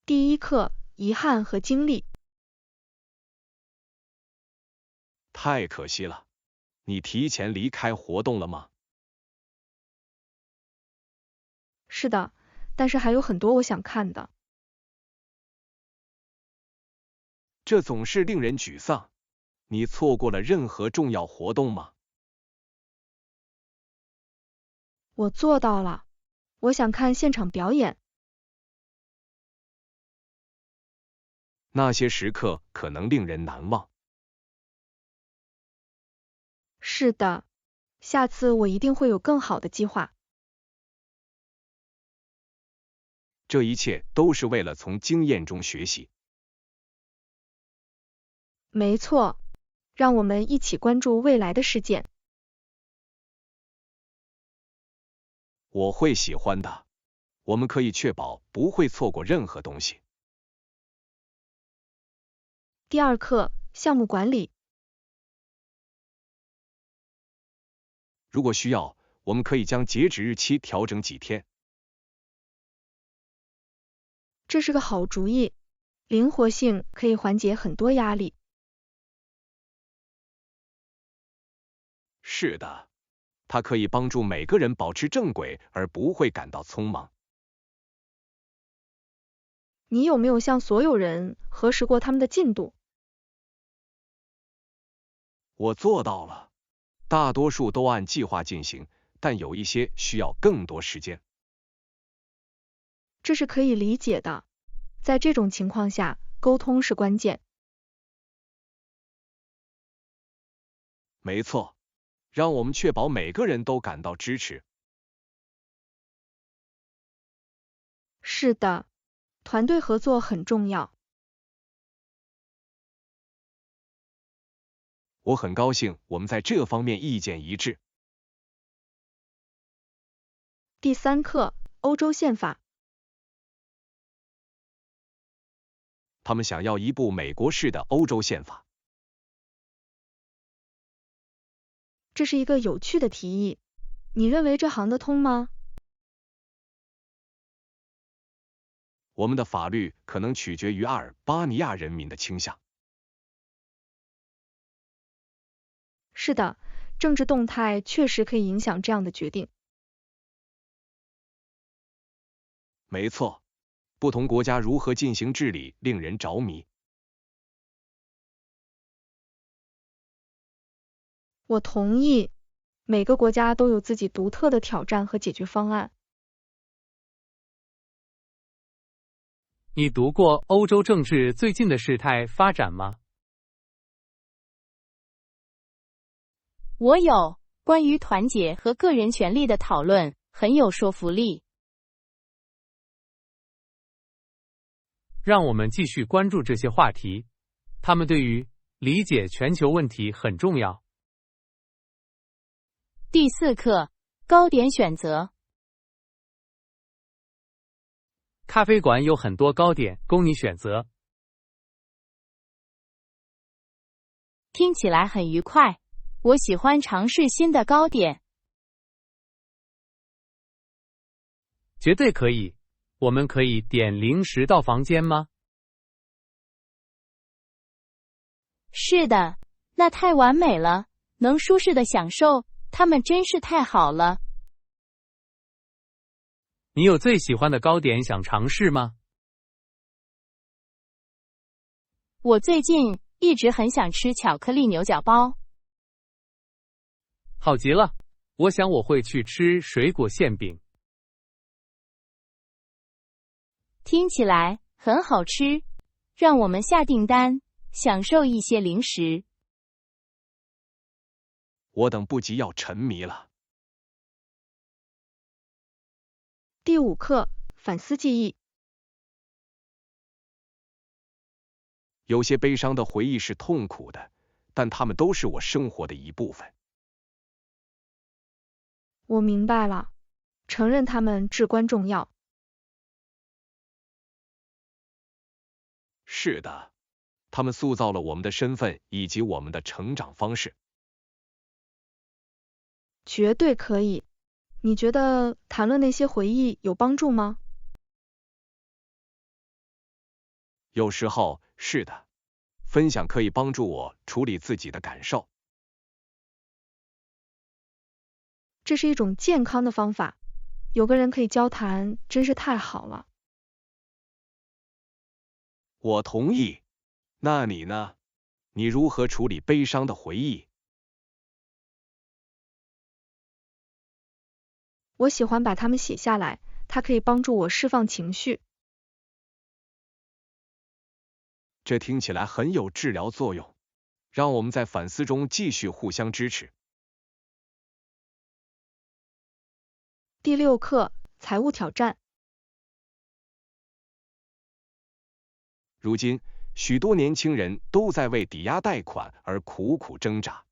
第一课，遗憾和经历。太可惜了，你提前离开活动了吗？是的，但是还有很多我想看的。这总是令人沮丧。你错过了任何重要活动吗？我做到了，我想看现场表演。那些时刻可能令人难忘。是的，下次我一定会有更好的计划。这一切都是为了从经验中学习。没错，让我们一起关注未来的事件。我会喜欢的。我们可以确保不会错过任何东西。第二课，项目管理。如果需要，我们可以将截止日期调整几天。这是个好主意，灵活性可以缓解很多压力。是的，它可以帮助每个人保持正轨，而不会感到匆忙。你有没有向所有人核实过他们的进度？我做到了，大多数都按计划进行，但有一些需要更多时间。这是可以理解的，在这种情况下，沟通是关键。没错，让我们确保每个人都感到支持。是的，团队合作很重要。我很高兴我们在这方面意见一致。第三课，欧洲宪法。他们想要一部美国式的欧洲宪法。这是一个有趣的提议，你认为这行得通吗？我们的法律可能取决于阿尔巴尼亚人民的倾向。是的，政治动态确实可以影响这样的决定。没错，不同国家如何进行治理令人着迷。我同意，每个国家都有自己独特的挑战和解决方案。你读过欧洲政治最近的事态发展吗？我有，关于团结和个人权利的讨论很有说服力。让我们继续关注这些话题，它们对于理解全球问题很重要。第四课，糕点选择。咖啡馆有很多糕点供你选择。听起来很愉快，我喜欢尝试新的糕点。绝对可以。我们可以点零食到房间吗？是的，那太完美了，能舒适的享受，它们真是太好了。你有最喜欢的糕点想尝试吗？我最近一直很想吃巧克力牛角包。好极了，我想我会去吃水果馅饼。听起来很好吃，让我们下订单，享受一些零食。我等不及要沉迷了。第五课，反思记忆。有些悲伤的回忆是痛苦的，但它们都是我生活的一部分。我明白了，承认它们至关重要。是的，他们塑造了我们的身份以及我们的成长方式。绝对可以。你觉得谈论那些回忆有帮助吗？有时候是的，分享可以帮助我处理自己的感受。这是一种健康的方法，有个人可以交谈，真是太好了。我同意。那你呢？你如何处理悲伤的回忆？我喜欢把它们写下来，它可以帮助我释放情绪。这听起来很有治疗作用。让我们在反思中继续互相支持。第6课，财务挑战。如今，许多年轻人都在为抵押贷款而苦苦挣扎。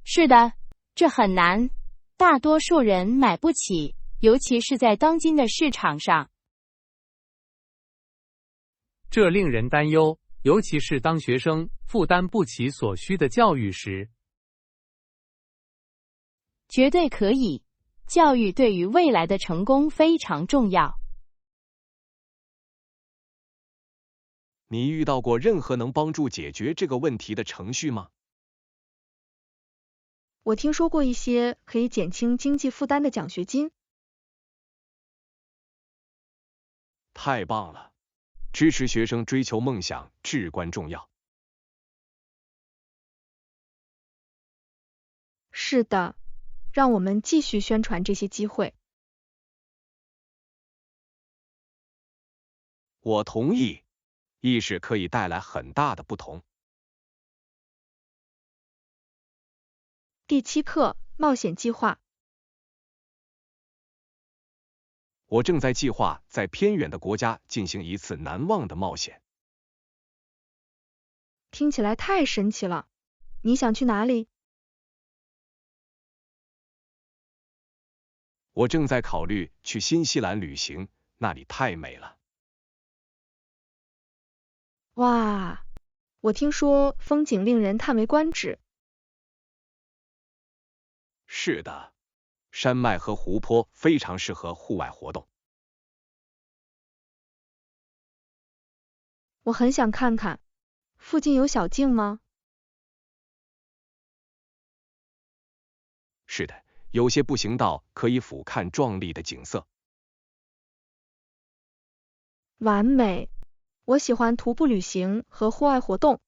是的，这很难，大多数人买不起，尤其是在当今的市场上。这令人担忧，尤其是当学生负担不起所需的教育时。绝对可以，教育对于未来的成功非常重要。你遇到过任何能帮助解决这个问题的程序吗？我听说过一些可以减轻经济负担的奖学金。太棒了！支持学生追求梦想至关重要。是的，让我们继续宣传这些机会。我同意，意识可以带来很大的不同。第7课，冒险计划。我正在计划在偏远的国家进行一次难忘的冒险。听起来太神奇了，你想去哪里？我正在考虑去新西兰旅行，那里太美了。哇，我听说风景令人叹为观止。是的，山脉和湖泊非常适合户外活动。我很想看看，附近有小径吗？是的，有些步行道可以俯瞰壮丽的景色。完美，我喜欢徒步旅行和户外活动。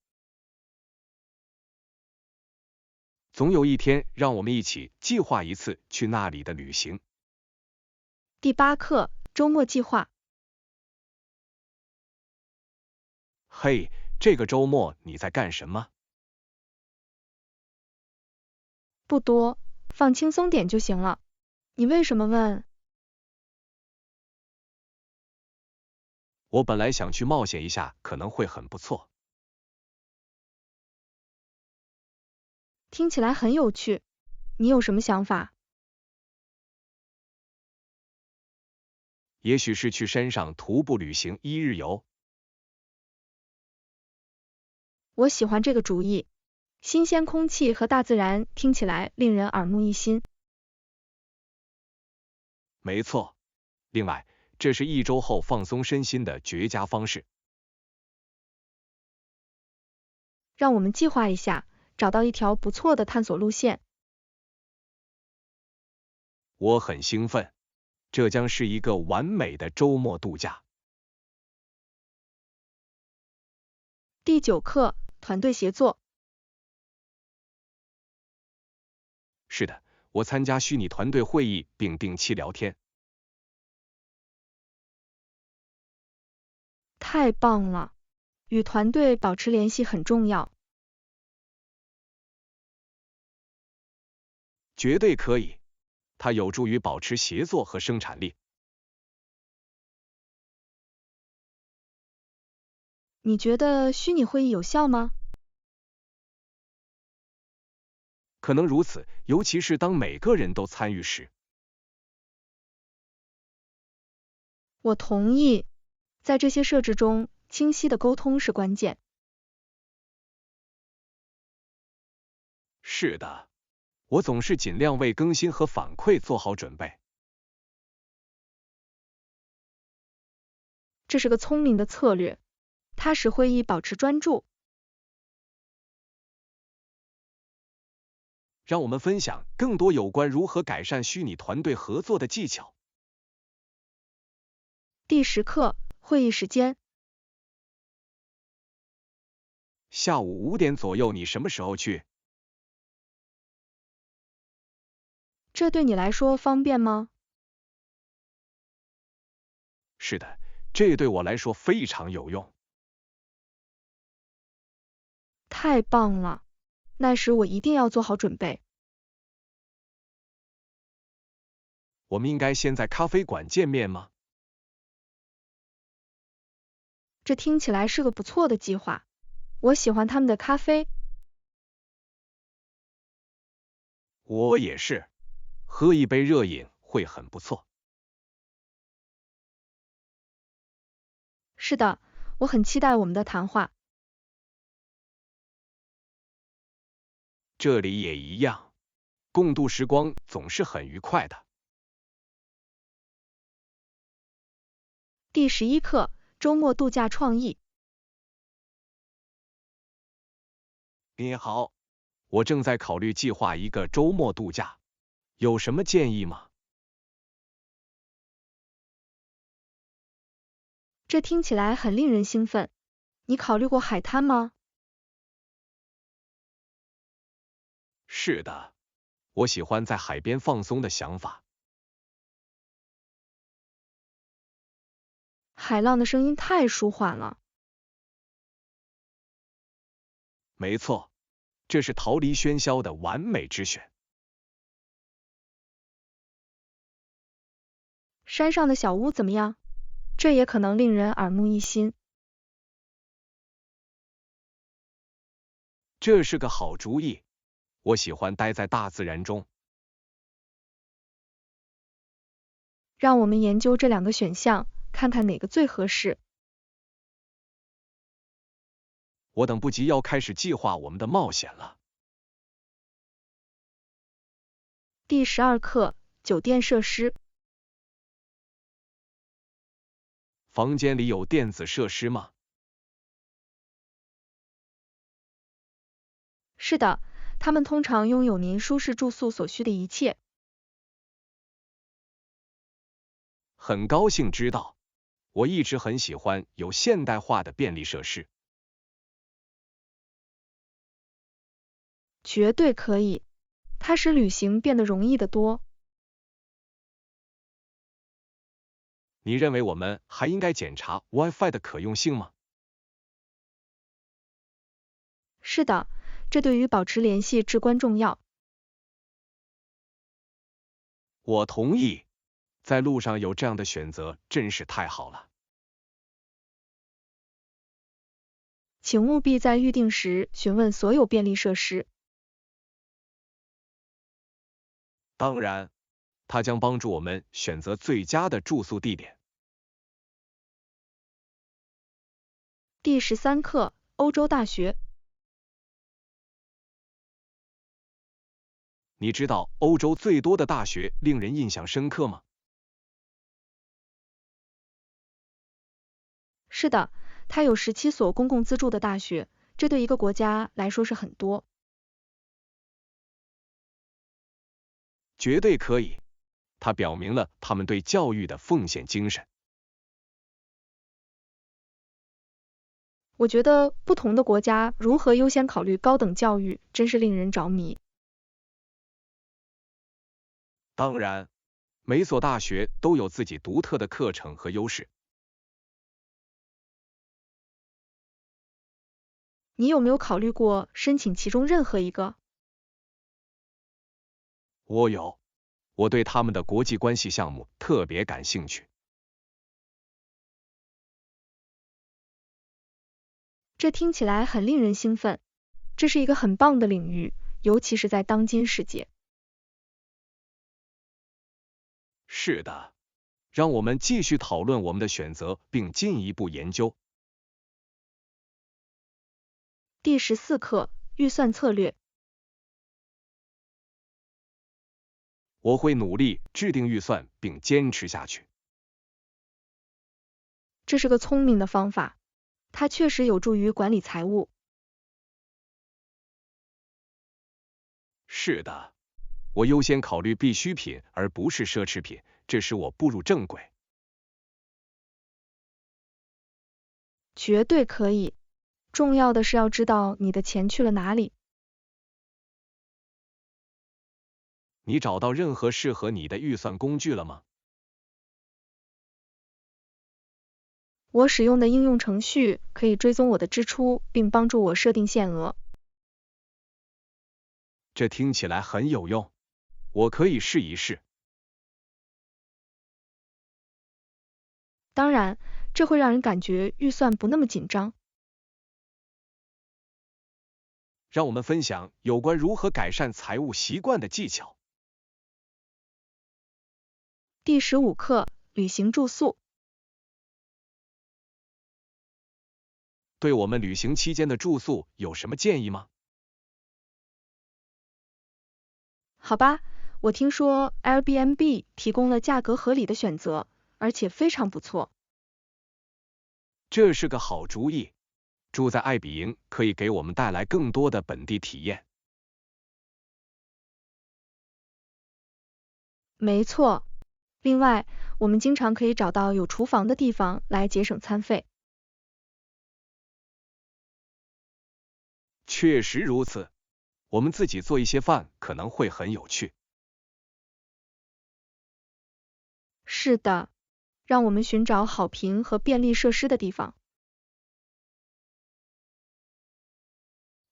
总有一天，让我们一起计划一次去那里的旅行。第8课，周末计划。嘿，这个周末你在干什么？不多，放轻松点就行了。你为什么问？我本来想去冒险一下，可能会很不错。听起来很有趣，你有什么想法？也许是去山上徒步旅行1日游。我喜欢这个主意，新鲜空气和大自然听起来令人耳目一新。没错，另外，这是1周后放松身心的绝佳方式。让我们计划一下，找到一条不错的探索路线。我很兴奋，这将是一个完美的周末度假。第9课，团队协作。是的，我参加虚拟团队会议并定期聊天。太棒了，与团队保持联系很重要。绝对可以，它有助于保持协作和生产力。你觉得虚拟会议有效吗？可能如此，尤其是当每个人都参与时。我同意，在这些设置中，清晰的沟通是关键。是的，我总是尽量为更新和反馈做好准备。这是个聪明的策略，它使会议保持专注。让我们分享更多有关如何改善虚拟团队合作的技巧。第10课，会议时间。下午5点左右，你什么时候去？这对你来说方便吗？是的，这对我来说非常有用。太棒了，那时我一定要做好准备。我们应该先在咖啡馆见面吗？这听起来是个不错的计划，我喜欢他们的咖啡。我也是，喝一杯热饮会很不错。是的，我很期待我们的谈话。这里也一样，共度时光总是很愉快的。第11课，周末度假创意。你好，我正在考虑计划一个周末度假，有什么建议吗？这听起来很令人兴奋。你考虑过海滩吗？是的，我喜欢在海边放松的想法。海浪的声音太舒缓了。没错，这是逃离喧嚣的完美之选。山上的小屋怎么样？这也可能令人耳目一新。这是个好主意，我喜欢待在大自然中。让我们研究这2个选项，看看哪个最合适。我等不及要开始计划我们的冒险了。第12课，酒店设施。房间里有电子设施吗？是的，他们通常拥有您舒适住宿所需的一切。很高兴知道，我一直很喜欢有现代化的便利设施。绝对可以，它使旅行变得容易得多。你认为我们还应该检查 Wi-Fi 的可用性吗？是的，这对于保持联系至关重要。我同意，在路上有这样的选择真是太好了。请务必在预订时询问所有便利设施。当然，它将帮助我们选择最佳的住宿地点。第13课，欧洲大学。你知道欧洲最多的大学令人印象深刻吗？是的，它有17所公共资助的大学，这对一个国家来说是很多。绝对可以，它表明了他们对教育的奉献精神。我觉得不同的国家如何优先考虑高等教育，真是令人着迷。当然，每所大学都有自己独特的课程和优势。你有没有考虑过申请其中任何一个？我有，我对他们的国际关系项目特别感兴趣。这听起来很令人兴奋，这是一个很棒的领域，尤其是在当今世界。是的，让我们继续讨论我们的选择，并进一步研究。第14课，预算策略。我会努力制定预算并坚持下去。这是个聪明的方法，它确实有助于管理财务。是的，我优先考虑必需品而不是奢侈品，这使我步入正轨。绝对可以，重要的是要知道你的钱去了哪里。你找到任何适合你的预算工具了吗？我使用的应用程序可以追踪我的支出，并帮助我设定限额。这听起来很有用，我可以试一试。当然，这会让人感觉预算不那么紧张。让我们分享有关如何改善财务习惯的技巧。第15课，旅行住宿。对我们旅行期间的住宿有什么建议吗？好吧，我听说 Airbnb 提供了价格合理的选择，而且非常不错。这是个好主意。住在爱比营可以给我们带来更多的本地体验。没错。另外，我们经常可以找到有厨房的地方来节省餐费。确实如此，我们自己做一些饭可能会很有趣。是的，让我们寻找好评和便利设施的地方。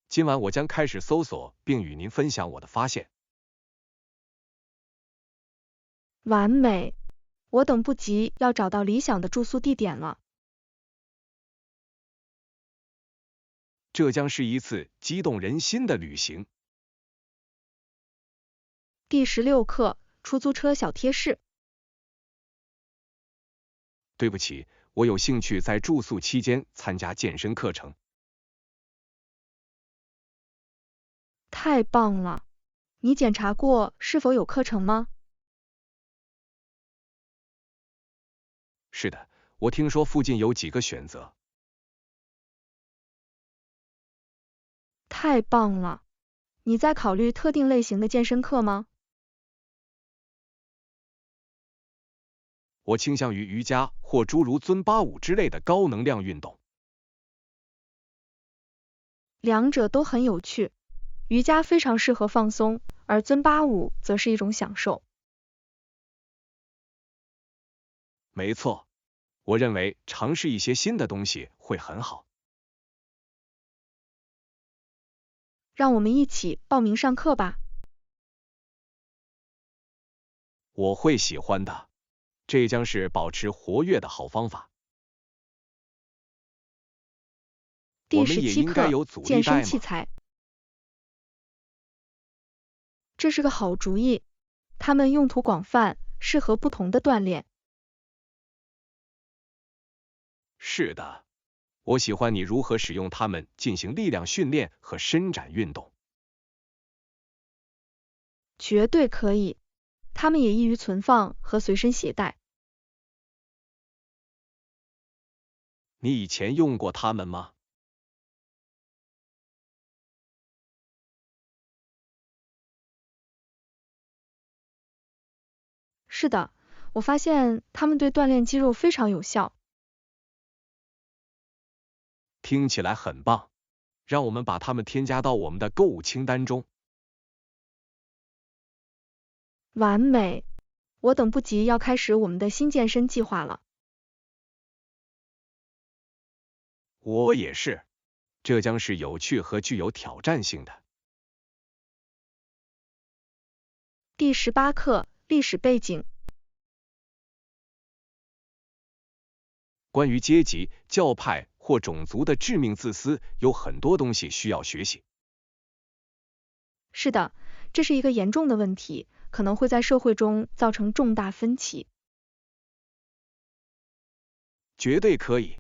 今晚我将开始搜索并与您分享我的发现。完美，我等不及要找到理想的住宿地点了。这将是一次激动人心的旅行。第16课，出租车小贴士。对不起，我有兴趣在住宿期间参加健身课程。太棒了！你检查过是否有课程吗？是的，我听说附近有几个选择。太棒了！你在考虑特定类型的健身课吗？我倾向于瑜伽或诸如尊巴舞之类的高能量运动。两者都很有趣。瑜伽非常适合放松，而尊巴舞则是一种享受。没错，我认为尝试一些新的东西会很好。让我们一起报名上课吧。我会喜欢的，这将是保持活跃的好方法。第我们也17应该课，有阻力健身带吗？器材。这是个好主意，它们用途广泛，适合不同的锻炼。是的，我喜欢你如何使用它们进行力量训练和伸展运动。绝对可以，它们也易于存放和随身携带。你以前用过它们吗？是的，我发现它们对锻炼肌肉非常有效。听起来很棒，让我们把它们添加到我们的购物清单中。完美，我等不及要开始我们的新健身计划了。我也是，这将是有趣和具有挑战性的。第18课，历史背景。关于阶级、教派或种族的致命自私，有很多东西需要学习。是的，这是一个严重的问题，可能会在社会中造成重大分歧。绝对可以，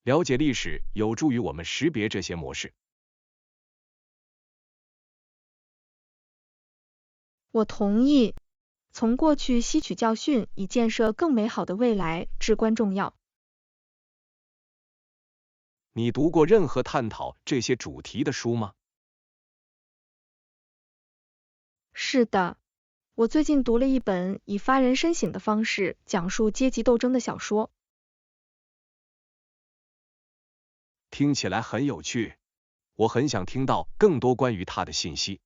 了解历史有助于我们识别这些模式。我同意，从过去吸取教训，以建设更美好的未来至关重要。你读过任何探讨这些主题的书吗？是的，我最近读了一本以发人深省的方式讲述阶级斗争的小说。听起来很有趣，我很想听到更多关于它的信息。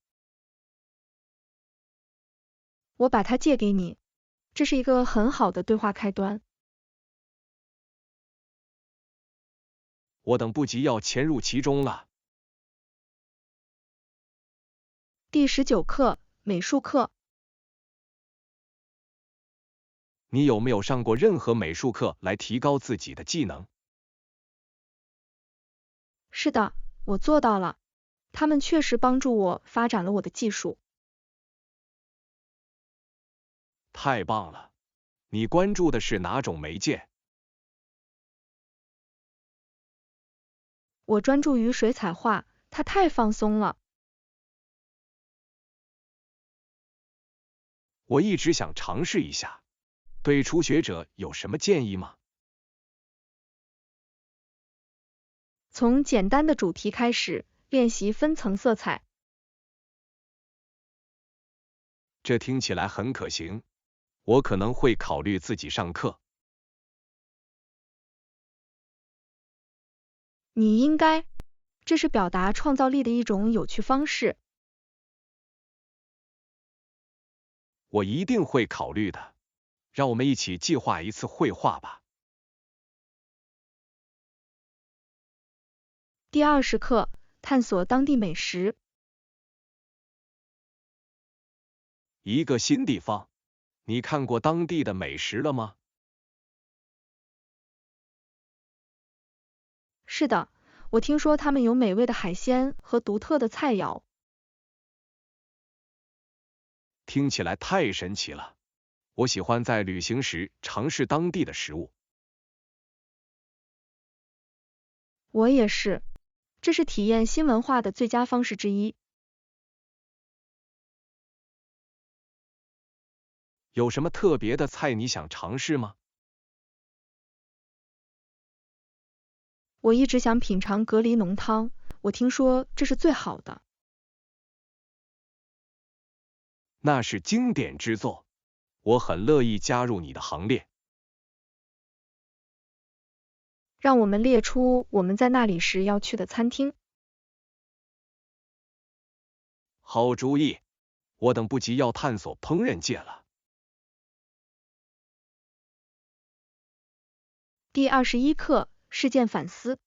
我把它借给你，这是一个很好的对话开端。我等不及要潜入其中了。第19课，美术课。你有没有上过任何美术课来提高自己的技能？是的，我做到了。他们确实帮助我发展了我的技术。太棒了！你关注的是哪种媒介？我专注于水彩画，它太放松了。我一直想尝试一下，对初学者有什么建议吗？从简单的主题开始，练习分层色彩。这听起来很可行，我可能会考虑自己上课。你应该，这是表达创造力的一种有趣方式。我一定会考虑的。让我们一起计划一次绘画吧。第20课，探索当地美食。一个新地方，你看过当地的美食了吗？是的，我听说他们有美味的海鲜和独特的菜肴。听起来太神奇了。我喜欢在旅行时尝试当地的食物。我也是，这是体验新文化的最佳方式之一。有什么特别的菜你想尝试吗？我一直想品尝蛤蜊浓汤，我听说这是最好的。那是经典之作，我很乐意加入你的行列。让我们列出我们在那里时要去的餐厅。好主意，我等不及要探索烹饪界了。第21课，事件反思。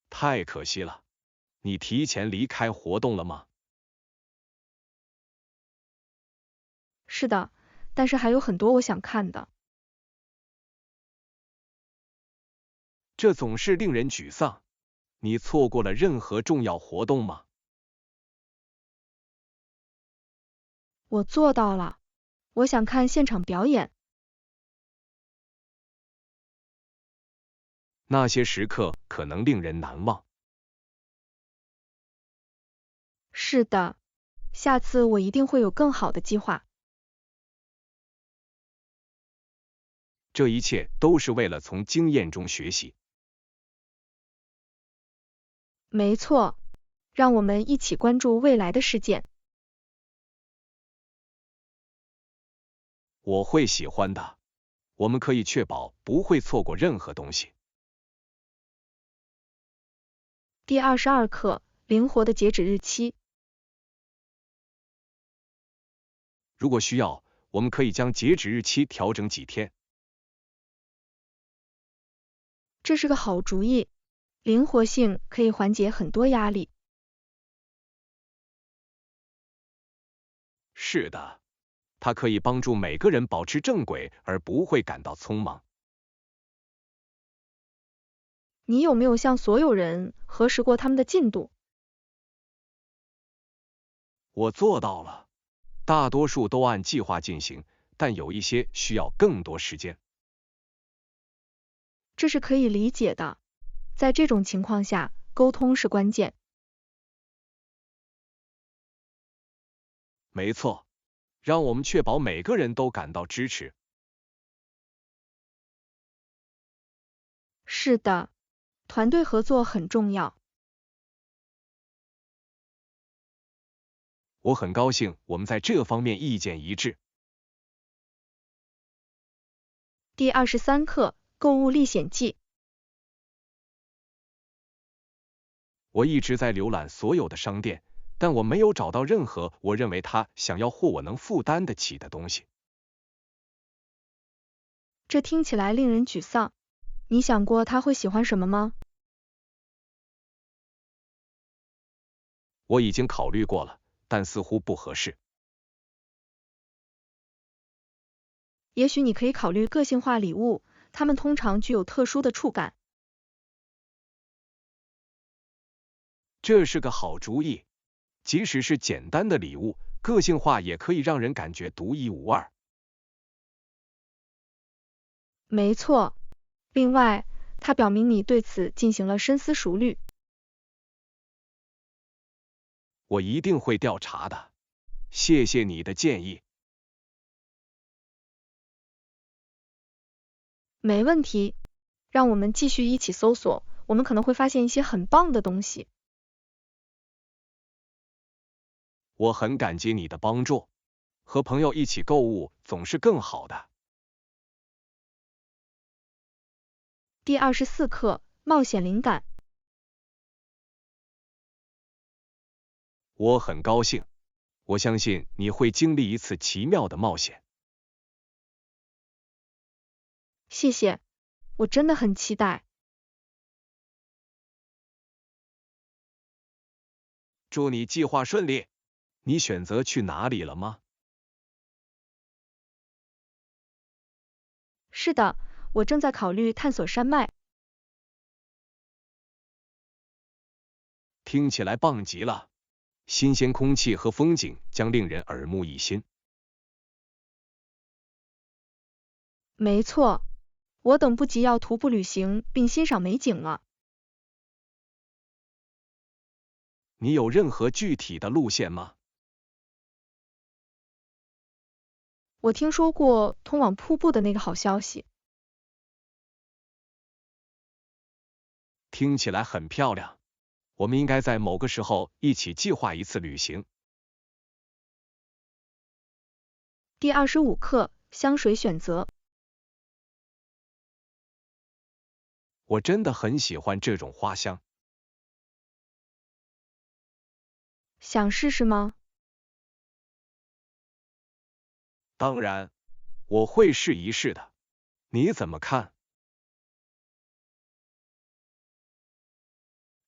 太可惜了，你提前离开活动了吗？是的，但是还有很多我想看的。这总是令人沮丧。你错过了任何重要活动吗？我做到了，我想看现场表演。那些时刻可能令人难忘。是的，下次我一定会有更好的计划。这一切都是为了从经验中学习。没错，让我们一起关注未来的事件。我会喜欢的，我们可以确保不会错过任何东西。第22课，灵活的截止日期。如果需要，我们可以将截止日期调整几天。这是个好主意，灵活性可以缓解很多压力。是的，它可以帮助每个人保持正轨，而不会感到匆忙。你有没有向所有人核实过他们的进度？我做到了，大多数都按计划进行，但有一些需要更多时间。这是可以理解的，在这种情况下，沟通是关键。没错，让我们确保每个人都感到支持。是的，团队合作很重要。我很高兴我们在这方面意见一致。第23课，购物历险记。我一直在浏览所有的商店，但我没有找到任何我认为他想要或我能负担得起的东西。这听起来令人沮丧。你想过他会喜欢什么吗？我已经考虑过了，但似乎不合适。也许你可以考虑个性化礼物，它们通常具有特殊的触感。这是个好主意，即使是简单的礼物，个性化也可以让人感觉独一无二。没错，另外，它表明你对此进行了深思熟虑。我一定会调查的，谢谢你的建议。没问题，让我们继续一起搜索，我们可能会发现一些很棒的东西。我很感激你的帮助，和朋友一起购物总是更好的。第24课，冒险灵感。我很高兴，我相信你会经历一次奇妙的冒险。谢谢，我真的很期待。祝你计划顺利。你选择去哪里了吗？是的，我正在考虑探索山脉。听起来棒极了，新鲜空气和风景将令人耳目一新。没错，我等不及要徒步旅行并欣赏美景了。你有任何具体的路线吗？我听说过通往瀑布的那个好消息。听起来很漂亮，我们应该在某个时候一起计划一次旅行。第25课，香水选择。我真的很喜欢这种花香。想试试吗？当然，我会试一试的。你怎么看？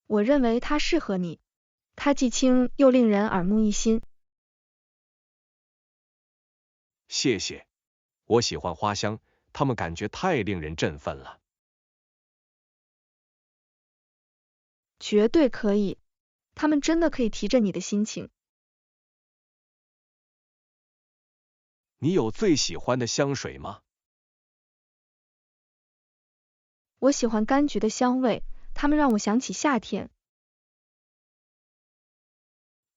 我认为它适合你，它既轻又令人耳目一新。谢谢，我喜欢花香，它们感觉太令人振奋了。绝对可以，它们真的可以提振你的心情。你有最喜欢的香水吗？我喜欢柑橘的香味，它们让我想起夏天。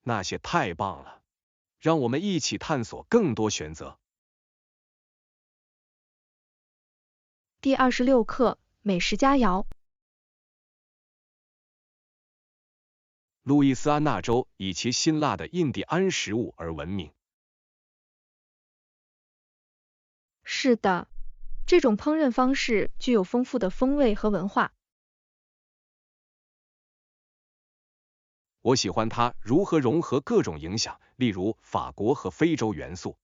那些太棒了，让我们一起探索更多选择。第26课，美食佳肴。路易斯安那州以其辛辣的印第安食物而闻名。是的，这种烹饪方式具有丰富的风味和文化。我喜欢它如何融合各种影响，例如法国和非洲元素。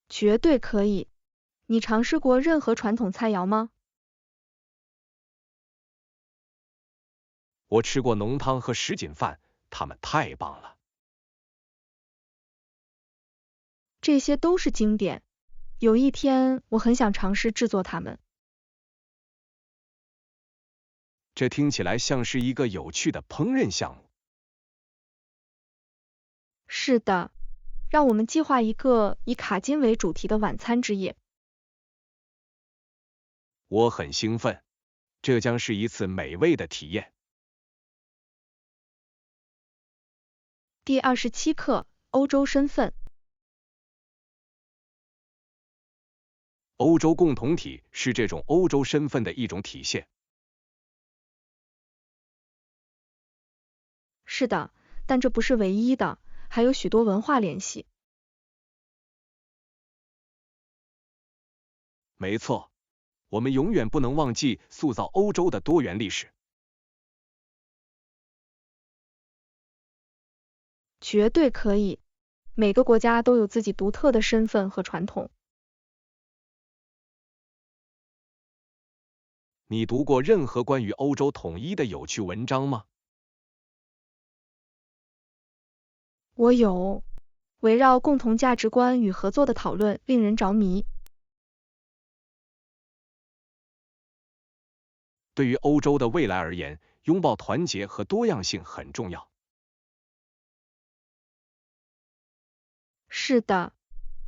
绝对可以。你尝试过任何传统菜肴吗？我吃过浓汤和什锦饭，它们太棒了。这些都是经典。有一天，我很想尝试制作它们。这听起来像是一个有趣的烹饪项目。是的，让我们计划一个以卡金为主题的晚餐之夜。我很兴奋，这将是一次美味的体验。第27课，欧洲身份。欧洲共同体是这种欧洲身份的一种体现。是的，但这不是唯一的，还有许多文化联系。没错，我们永远不能忘记塑造欧洲的多元历史。绝对可以，每个国家都有自己独特的身份和传统。你读过任何关于欧洲统一的有趣文章吗？我有，围绕共同价值观与合作的讨论令人着迷。对于欧洲的未来而言，拥抱团结和多样性很重要。是的，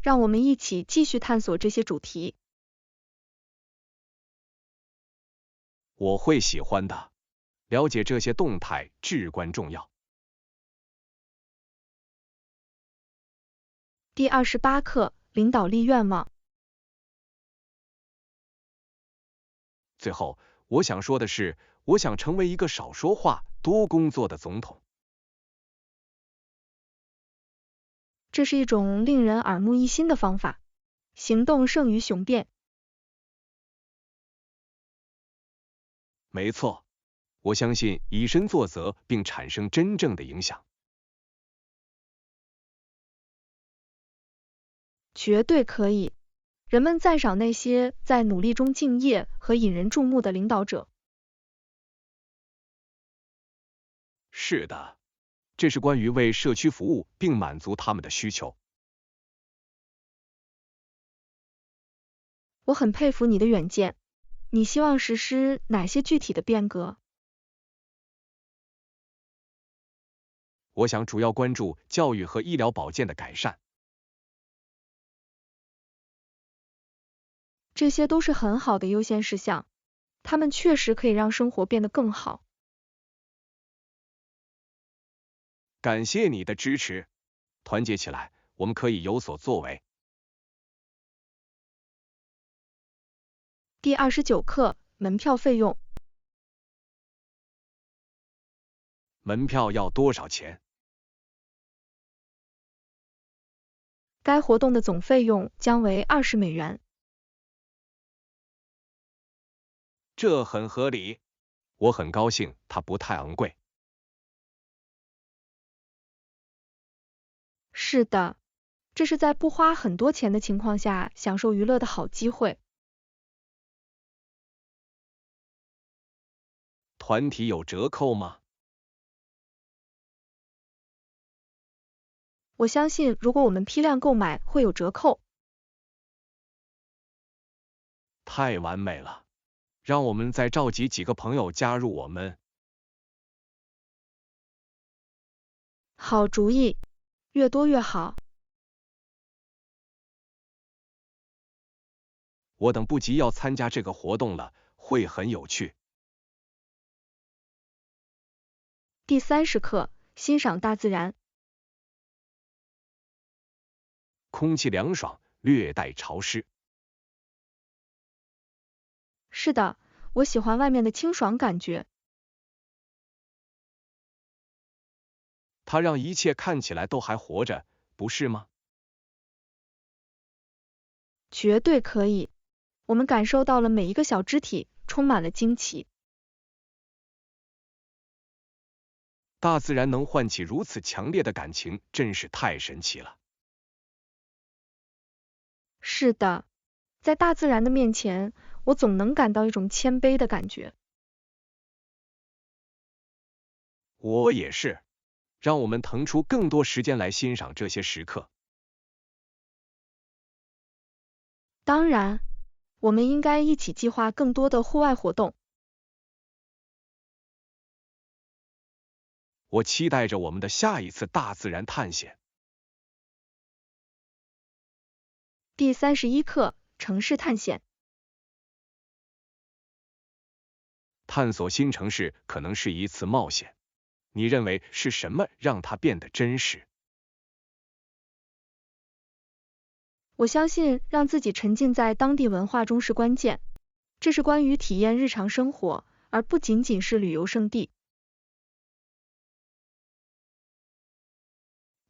让我们一起继续探索这些主题。我会喜欢的，了解这些动态至关重要。第28课，领导力愿望。最后，我想说的是，我想成为一个少说话、多工作的总统。这是一种令人耳目一新的方法。行动胜于雄辩。没错，我相信以身作则并产生真正的影响。绝对可以。人们赞赏那些在努力中敬业和引人注目的领导者。是的，这是关于为社区服务并满足他们的需求。我很佩服你的远见。你希望实施哪些具体的变革？我想主要关注教育和医疗保健的改善。这些都是很好的优先事项，它们确实可以让生活变得更好。感谢你的支持，团结起来，我们可以有所作为。第29课，门票费用。门票要多少钱？该活动的总费用将为20美元。这很合理，我很高兴它不太昂贵。是的，这是在不花很多钱的情况下享受娱乐的好机会。团体有折扣吗？我相信如果我们批量购买会有折扣。太完美了，让我们再召集几个朋友加入我们。好主意，越多越好。我等不及要参加这个活动了，会很有趣。第30课，欣赏大自然。空气凉爽，略带潮湿。是的，我喜欢外面的清爽感觉。它让一切看起来都还活着，不是吗？绝对可以。我们感受到了每一个小肢体，充满了惊奇。大自然能唤起如此强烈的感情，真是太神奇了。是的，在大自然的面前，我总能感到一种谦卑的感觉。我也是，让我们腾出更多时间来欣赏这些时刻。当然，我们应该一起计划更多的户外活动。我期待着我们的下一次大自然探险。第31课，城市探险。探索新城市可能是一次冒险。你认为是什么让它变得真实？我相信让自己沉浸在当地文化中是关键，这是关于体验日常生活，而不仅仅是旅游胜地。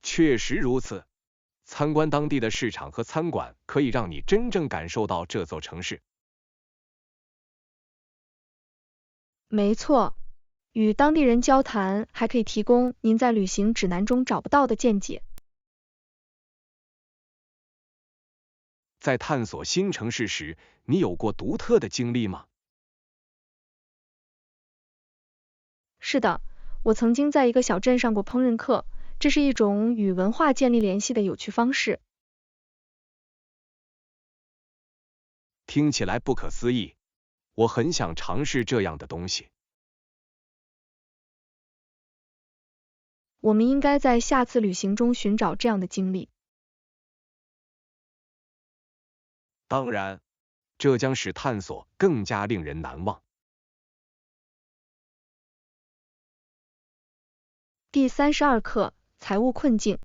确实如此，参观当地的市场和餐馆可以让你真正感受到这座城市。没错，与当地人交谈还可以提供您在旅行指南中找不到的见解。在探索新城市时，你有过独特的经历吗？是的，我曾经在一个小镇上过烹饪课，这是一种与文化建立联系的有趣方式。听起来不可思议，我很想尝试这样的东西。我们应该在下次旅行中寻找这样的经历。当然，这将使探索更加令人难忘。第32课，财务困境。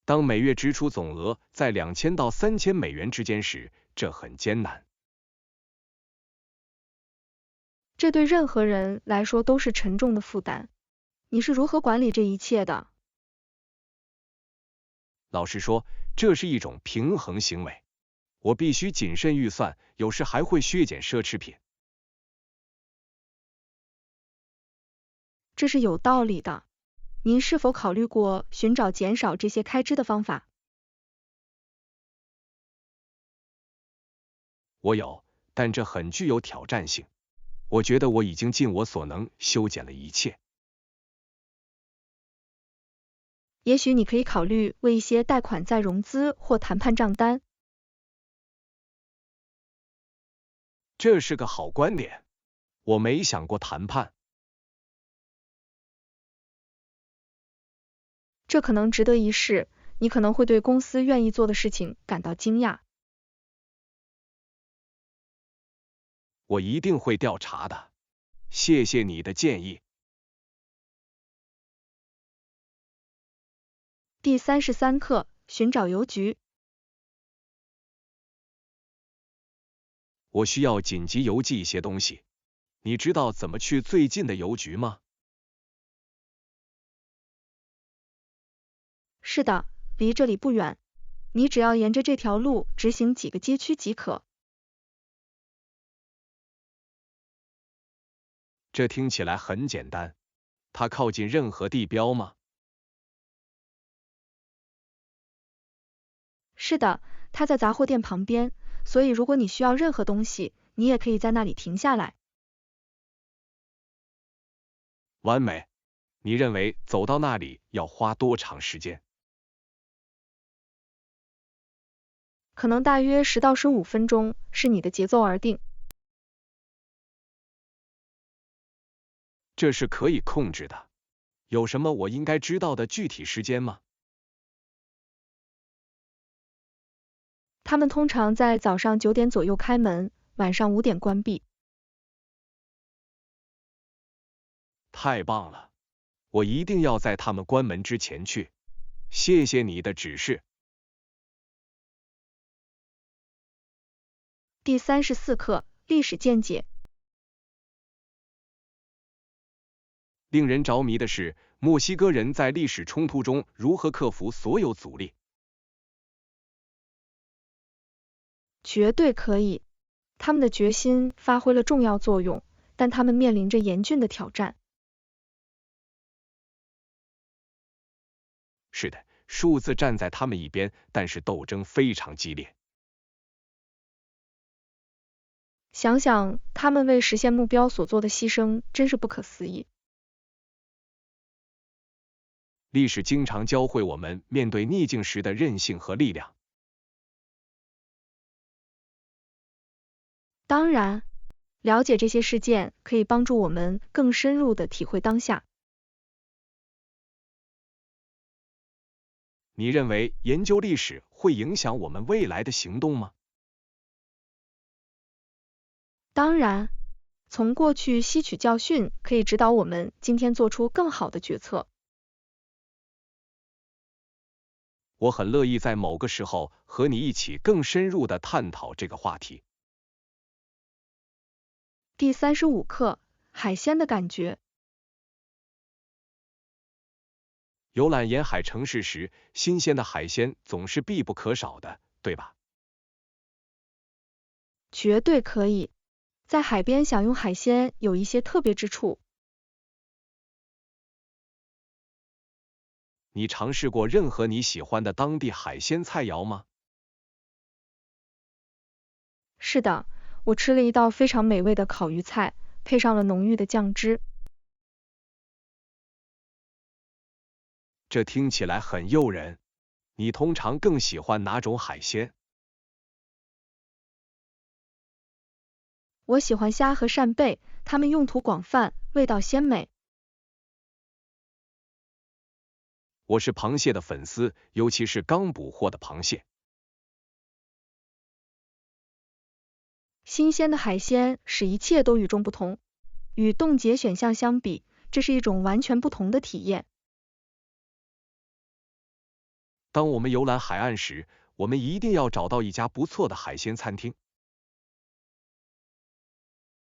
当每月支出总额在2000到3000美元之间时，这很艰难。这对任何人来说都是沉重的负担。你是如何管理这一切的？老实说，这是一种平衡行为。我必须谨慎预算，有时还会削减奢侈品。这是有道理的。您是否考虑过寻找减少这些开支的方法？我有，但这很具有挑战性。我觉得我已经尽我所能修剪了一切。也许你可以考虑为一些贷款再融资或谈判账单。这是个好观点。我没想过谈判。这可能值得一试，你可能会对公司愿意做的事情感到惊讶。我一定会调查的。谢谢你的建议。第33课，寻找邮局。我需要紧急邮寄一些东西。你知道怎么去最近的邮局吗？是的，离这里不远。你只要沿着这条路直行几个街区即可。这听起来很简单。它靠近任何地标吗？是的，它在杂货店旁边，所以如果你需要任何东西，你也可以在那里停下来。完美。你认为走到那里要花多长时间？可能大约10到15分钟，视你的节奏而定。这是可以控制的。有什么我应该知道的具体时间吗？他们通常在早上9点左右开门，晚上5点关闭。太棒了，我一定要在他们关门之前去。谢谢你的指示。第34课，历史见解。令人着迷的是，墨西哥人在历史冲突中如何克服所有阻力。绝对可以，他们的决心发挥了重要作用，但他们面临着严峻的挑战。是的，数字站在他们一边，但是斗争非常激烈。想想他们为实现目标所做的牺牲，真是不可思议。历史经常教会我们面对逆境时的韧性和力量。当然，了解这些事件可以帮助我们更深入地体会当下。你认为研究历史会影响我们未来的行动吗？当然，从过去吸取教训，可以指导我们今天做出更好的决策。我很乐意在某个时候和你一起更深入的探讨这个话题。第35课，海鲜的感觉。游览沿海城市时，新鲜的海鲜总是必不可少的，对吧？绝对可以。在海边享用海鲜有一些特别之处。你尝试过任何你喜欢的当地海鲜菜肴吗？是的，我吃了一道非常美味的烤鱼菜，配上了浓郁的酱汁。这听起来很诱人。你通常更喜欢哪种海鲜？我喜欢虾和扇贝，它们用途广泛，味道鲜美。我是螃蟹的粉丝，尤其是刚捕获的螃蟹。新鲜的海鲜使一切都与众不同。与冻结选项相比，这是一种完全不同的体验。当我们游览海岸时，我们一定要找到一家不错的海鲜餐厅。